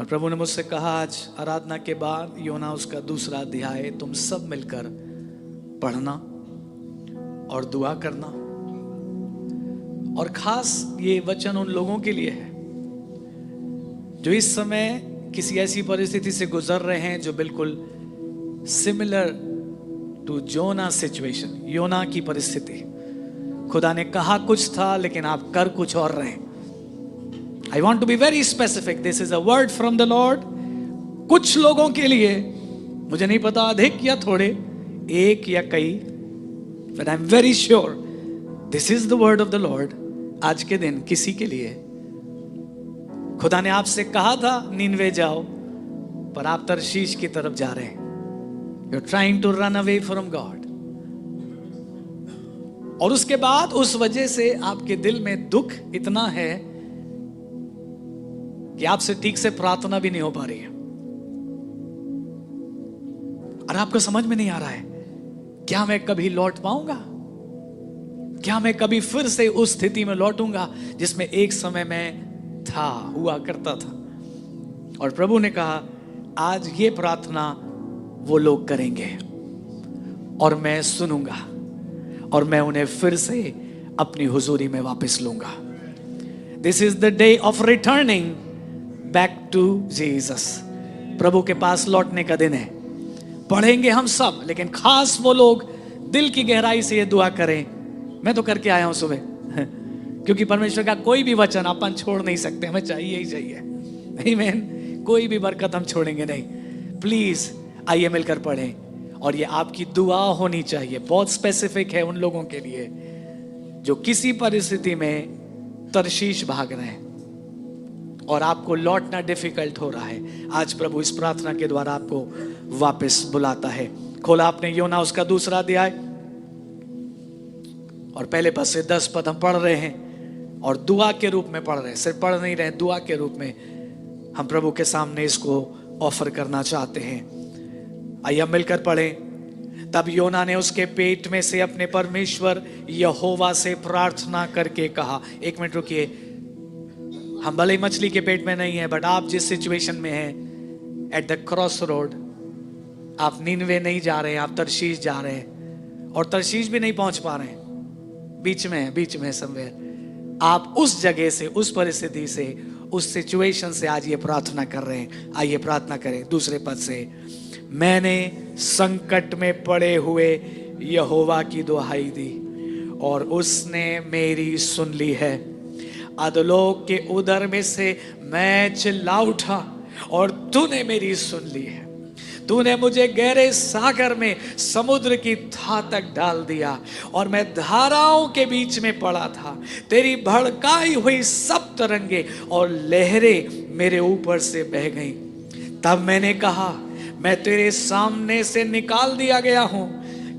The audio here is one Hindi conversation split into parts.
और प्रभु ने मुझसे कहा आज आराधना के बाद योना उसका दूसरा अध्याय तुम सब मिलकर पढ़ना और दुआ करना। और खास ये वचन उन लोगों के लिए है जो इस समय किसी ऐसी परिस्थिति से गुजर रहे हैं जो बिल्कुल सिमिलर टू जोना सिचुएशन, योना की परिस्थिति। खुदा ने कहा कुछ था लेकिन आप कर कुछ और रहे। I want to be very specific, this is a word from the Lord. कुछ लोगों के लिए, मुझे नहीं पता अधिक या थोड़े, एक या कई, but I am very sure this is the word of the Lord. आज के दिन किसी के लिए खुदा ने आपसे कहा था नीनवे जाओ, पर आप तर्शीश की तरफ जा रहे हैं। You are trying to run away from God. और उसके बाद उस वजह से आपके दिल में दुख इतना है कि आपसे ठीक से प्रार्थना भी नहीं हो पा रही है। और आपको समझ में नहीं आ रहा है क्या मैं कभी लौट पाऊंगा, क्या मैं कभी फिर से उस स्थिति में लौटूंगा जिसमें एक समय में था, हुआ करता था। और प्रभु ने कहा आज ये प्रार्थना वो लोग करेंगे और मैं सुनूंगा और मैं उन्हें फिर से अपनी हुजूरी में वापस लूंगा। This is the day of returning back to Jesus. प्रभु के पास लौटने का दिन है। पढ़ेंगे हम सब, लेकिन खास वो लोग दिल की गहराई से ये दुआ करें। मैं तो करके आया हूं सुबह क्योंकि परमेश्वर का कोई भी वचन अपन छोड़ नहीं सकते, हमें चाहिए ही चाहिए। आमीन। कोई भी बरकत हम छोड़ेंगे नहीं। प्लीज आइए मिलकर पढ़ें। और ये आपकी दुआ होनी चाहिए, बहुत स्पेसिफिक है उन लोगों के लिए जो किसी परिस्थिति में तरशीश भाग रहे हैं और आपको लौटना डिफिकल्ट हो रहा है। आज प्रभु इस प्रार्थना के द्वारा आपको वापस बुलाता है। खोला आपने योना उसका दूसरा अध्याय और पहले पद से 10 पद हम पढ़ रहे हैं और दुआ के रूप में पढ़ रहे हैं। सिर्फ पढ़ नहीं रहे, दुआ के रूप में हम प्रभु के सामने इसको ऑफर करना चाहते हैं। आइए हम मिलकर पढ़ें। तब योना ने उसके पेट में से अपने परमेश्वर यहोवा से प्रार्थना करके कहा। एक मिनट रुकिए, हम भले ही मछली के पेट में नहीं है, बट आप जिस सिचुएशन में हैं, एट द क्रॉस रोड, आप नीनवे नहीं जा रहे हैं, आप तरशीश जा रहे हैं और तरशीश भी नहीं पहुंच पा रहे हैं, बीच में समवेयर। आप उस जगह से, उस परिस्थिति से, उस सिचुएशन से आज ये प्रार्थना कर रहे हैं। आइए प्रार्थना करें। दूसरे पद से, मैंने संकट में पड़े हुए यहोवा की दुहाई दी और उसने मेरी सुन ली है। अधोलोक के उदर में से मैं चिल्ला उठा और तूने मेरी सुन ली है। तूने मुझे गहरे सागर में समुद्र की था तक डाल दिया और मैं धाराओं के बीच में पड़ा था। तेरी भड़काई हुई सब तरंगे और लहरें मेरे ऊपर से बह गईं। तब मैंने कहा, मैं तेरे सामने से निकाल दिया गया हूं,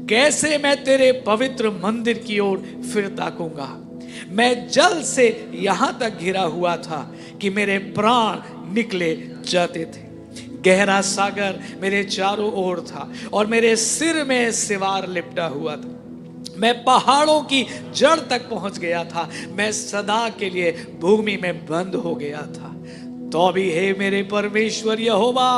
कैसे मैं तेरे पवित्र मंदिर की ओर फिर ताकूंगा। मैं जल से यहां तक घिरा हुआ था कि मेरे प्राण निकले जाते थे। गहरा सागर मेरे चारों ओर था और मेरे सिर में सिवार लिपटा हुआ था। मैं पहाड़ों की जड़ तक पहुंच गया था। मैं सदा के लिए भूमि में बंद हो गया था। तो भी हे मेरे परमेश्वर यहोवा,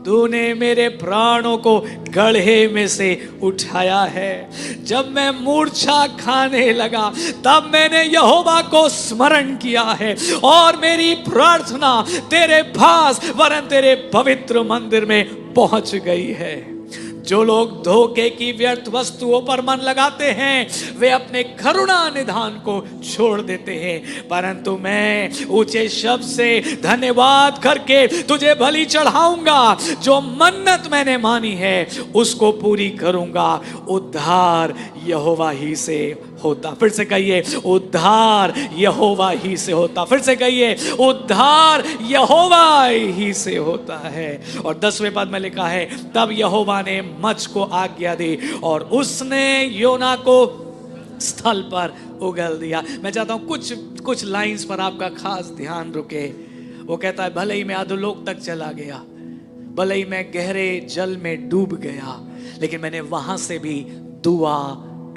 तूने मेरे प्राणों को गड्ढे में से उठाया है। जब मैं मूर्छा खाने लगा तब मैंने यहोवा को स्मरण किया है और मेरी प्रार्थना तेरे पास वरन तेरे पवित्र मंदिर में पहुंच गई है। जो लोग धोखे की व्यर्थ वस्तुओं पर मन लगाते हैं वे अपने करुणा निधान को छोड़ देते हैं, परंतु मैं ऊंचे शब्द से धन्यवाद करके तुझे बलि चढ़ाऊंगा। जो मन्नत मैंने मानी है उसको पूरी करूंगा। उद्धार यहोवा ही से होता। फिर से कहिए, उद्धार यहोवा ही से होता। फिर से कहिए, उद्धार यहोवा ही से होता है। और 10वें पद में लिखा है, तब यहोवा ने मछ को आज्ञा दी और उसने योना को स्थल पर उगल दिया। मैं चाहता हूं कुछ लाइंस पर आपका खास ध्यान रुके। वो कहता है, भले ही मैं अधोलोक तक चला गया, भले ही मैं गहरे जल में डूब गया, लेकिन मैंने वहां से भी दुआ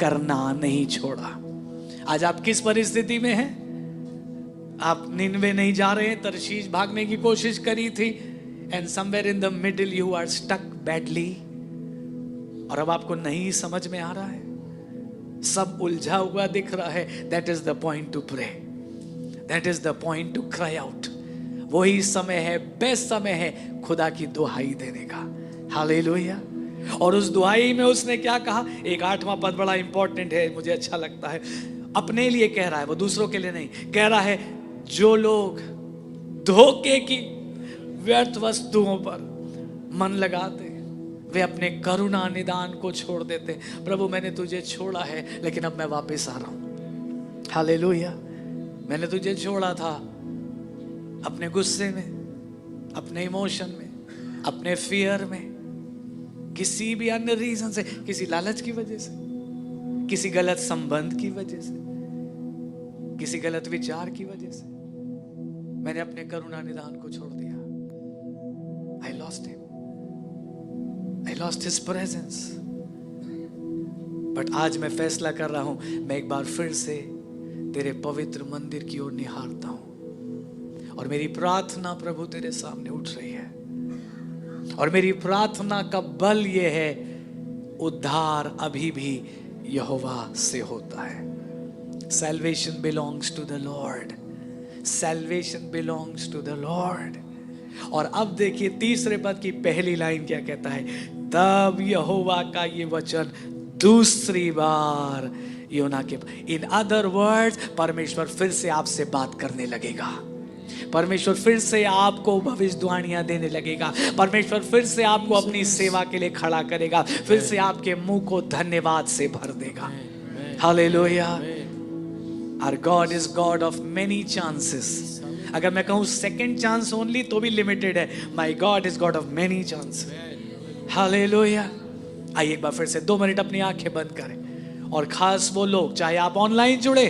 करना नहीं छोड़ा। आज आप किस परिस्थिति में हैं? आप निनवे नहीं जा रहे हैं, तरशीश भागने की कोशिश करी थी, and somewhere in the middle you are stuck badly, और अब आपको नहीं समझ में आ रहा है, सब उलझा हुआ दिख रहा है, that is the point to pray, that is the point to cry out. वही समय है, बेस्ट समय है खुदा की दुहाई देने का. हालेलुया. और उस दुहाई में उसने क्या कहा, एक 8वां पद बड़ा इंपॉर्टेंट है, मुझे अच्छा लगता है. अपने लिए कह रहा है, वो दूसरों के लिए नहीं कह रहा है. जो लोग धोखे की व्यर्थ वस्तुओं पर मन लगाते वे अपने करुणा निदान को छोड़ देते. प्रभु मैंने तुझे छोड़ा है लेकिन अब मैं वापस आ रहा हूं. हालेलुया. मैंने तुझे छोड़ा था अपने गुस्से में, अपने इमोशन में, अपने फियर में, किसी भी अन्य रीजन से, किसी लालच की वजह से, किसी गलत संबंध की वजह से, किसी गलत विचार की वजह से मैंने अपने करुणा निदान को छोड़ दिया. I lost him. I lost his presence. But आज मैं फैसला कर रहा हूं, मैं एक बार फिर से तेरे पवित्र मंदिर की ओर निहारता हूं और मेरी प्रार्थना प्रभु तेरे सामने उठ रही है. और मेरी प्रार्थना का बल ये है, उद्धार अभी भी यहोवा से होता है. Salvation belongs to the Lord. Salvation belongs to the Lord. और अब देखिए तीसरे पद की पहली लाइन क्या कहता है. तब यहोवा का ये वचन दूसरी बार योना के, इन अदर वर्ड्स, परमेश्वर फिर से आपसे बात करने लगेगा. परमेश्वर फिर से आपको भविष्यवाणियां देने लगेगा. परमेश्वर फिर से आपको अपनी सेवा के लिए खड़ा करेगा. फिर से आपके मुंह को धन्यवाद से भर देगा. Hallelujah. Our God is God of many chances. अगर मैं कहूँ सेकेंड चांस ओनली तो भी लिमिटेड है. My God is God of many chances. Hallelujah. आइए एक बार फिर से 2 मिनट अपनी आंखें बंद करें. और खास वो लोग, चाहे आप ऑनलाइन जुड़े,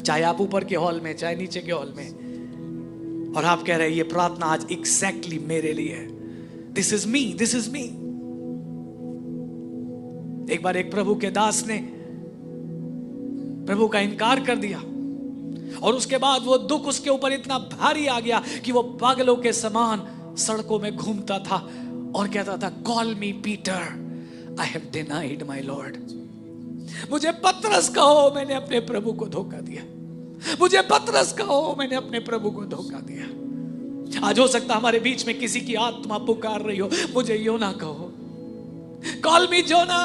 चाहे आप ऊपर के हॉल में, चाहे नीचे के हॉल में, और आप कह रहे हैं ये प्रार्थना आज एग्जैक्टली मेरे लिए है. This is me, this is me. एक बार एक प्रभु के दास ने प्रभु का इनकार कर दिया और उसके बाद वो दुख उसके ऊपर इतना भारी आ गया कि वो पागलों के समान सड़कों में घूमता था और कहता था, call me Peter, I have denied my Lord. मुझे पतरस कहो, मैंने अपने प्रभु को धोखा दिया. मुझे पतरस कहो, मैंने अपने प्रभु को धोखा दिया. आज हो सकता हमारे बीच में किसी की आत्मा पुकार रही हो, मुझे योना कहो, कॉल मी जोना.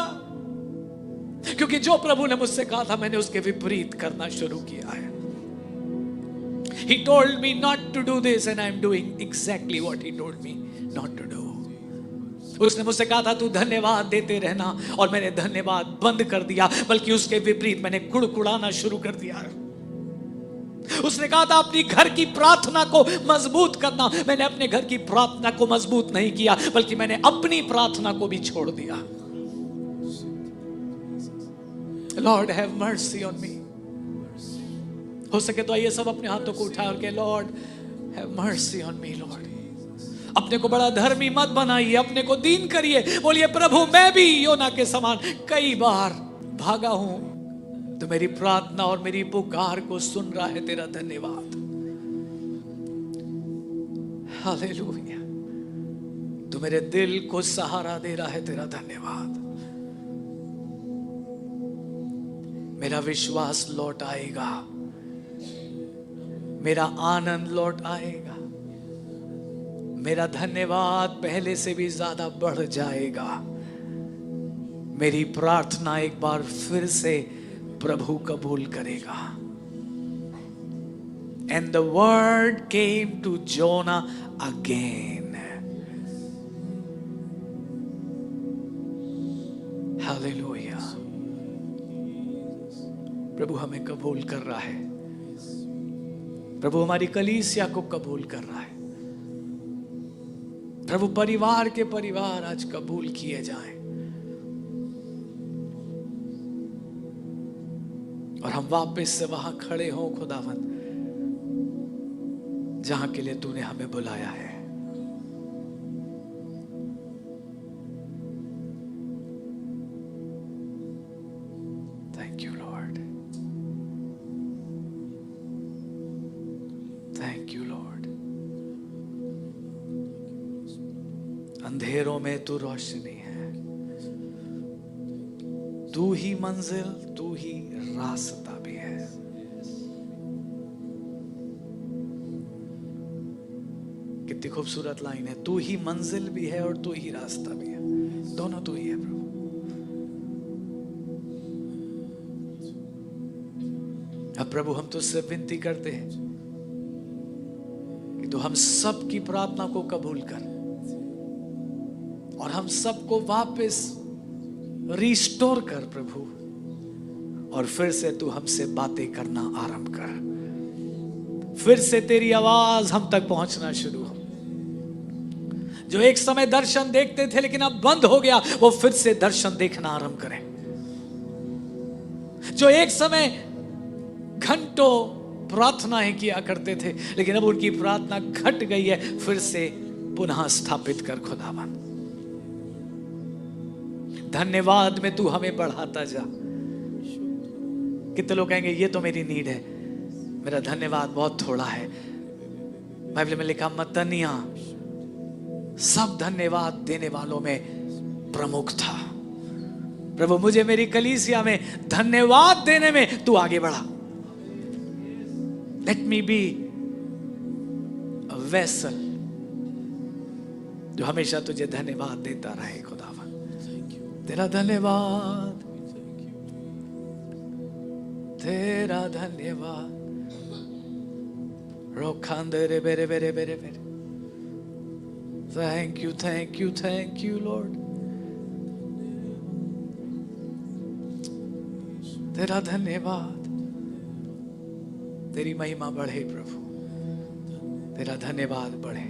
क्योंकि जो प्रभु ने मुझसे कहा था मैंने उसके विपरीत करना शुरू किया है. He told me not to do this and I am doing exactly what he told me not to do. उसने मुझसे कहा था तू धन्यवाद देते रहना, और मैंने धन्यवाद बंद कर दिया, बल्कि उसके विपरीत मैंने कुड़कुड़ाना शुरू कर दिया. उसने कहा था अपनी घर की प्रार्थना को मजबूत करना, मैंने अपने घर की प्रार्थना को मजबूत नहीं किया, बल्कि मैंने अपनी प्रार्थना को भी छोड़ दिया. Lord have mercy on me. हो सके तो आइए सब अपने हाथों को उठा के Lord have mercy on me Lord. अपने को बड़ा धर्मी मत बनाइए, अपने को दीन करिए. बोलिए प्रभु मैं भी योना के समान कई बार भागा हूं, तो मेरी प्रार्थना और मेरी पुकार को सुन रहा है. तेरा धन्यवाद. हालेलुया. तू मेरे दिल को सहारा दे रहा है. तेरा धन्यवाद. मेरा विश्वास लौट आएगा, मेरा आनंद लौट आएगा, मेरा धन्यवाद पहले से भी ज्यादा बढ़ जाएगा. मेरी प्रार्थना एक बार फिर से प्रभु कबूल करेगा. And the word came to Jonah again. Hallelujah. प्रभु हमें कबूल कर रहा है. प्रभु हमारी कलीसिया को कबूल कर रहा है. प्रभु परिवार के परिवार आज कबूल किए जाएं, और हम वापस से वहां खड़े हों खुदावंद जहां के लिए तूने हमें बुलाया है. Thank you Lord. Thank you Lord. अंधेरों में तू रोशनी है, तू ही मंजिल, तू ही रास्ता भी है। कितनी खूबसूरत लाइन है, तू ही मंजिल भी है और तू ही रास्ता भी है, दोनों तू ही है प्रभु। अब प्रभु हम तुझसे विनती करते हैं कि तू हम सब की प्रार्थना को कबूल कर और हम सबको वापस रिस्टोर कर प्रभु, और फिर से तू हमसे बातें करना आरंभ कर, फिर से तेरी आवाज हम तक पहुंचना शुरू हो। जो एक समय दर्शन देखते थे लेकिन अब बंद हो गया, वो फिर से दर्शन देखना आरंभ करें। जो एक समय घंटों प्रार्थनाएं किया करते थे लेकिन अब उनकी प्रार्थना घट गई है, फिर से पुनः स्थापित कर खुदावन। धन्यवाद में तू हमें बढ़ाता जा। कितने लोग कहेंगे ये तो मेरी नीड है, मेरा धन्यवाद बहुत थोड़ा है। बाइबल में लिखा मत्तनिया सब धन्यवाद देने वालों में प्रमुख था। प्रभु मुझे मेरी कलीसिया में धन्यवाद देने में तू आगे बढ़ा। Let me be a vessel जो हमेशा तुझे धन्यवाद देता रहे खुदावन। तेरा धन्यवाद, तेरा धन्यवाद। रोखांदरे बेरे बेरे बेरे बेरे। Thank you, thank you, thank you, Lord. तेरा धन्यवाद। तेरी महिमा बढ़े प्रभु, तेरा धन्यवाद बढ़े।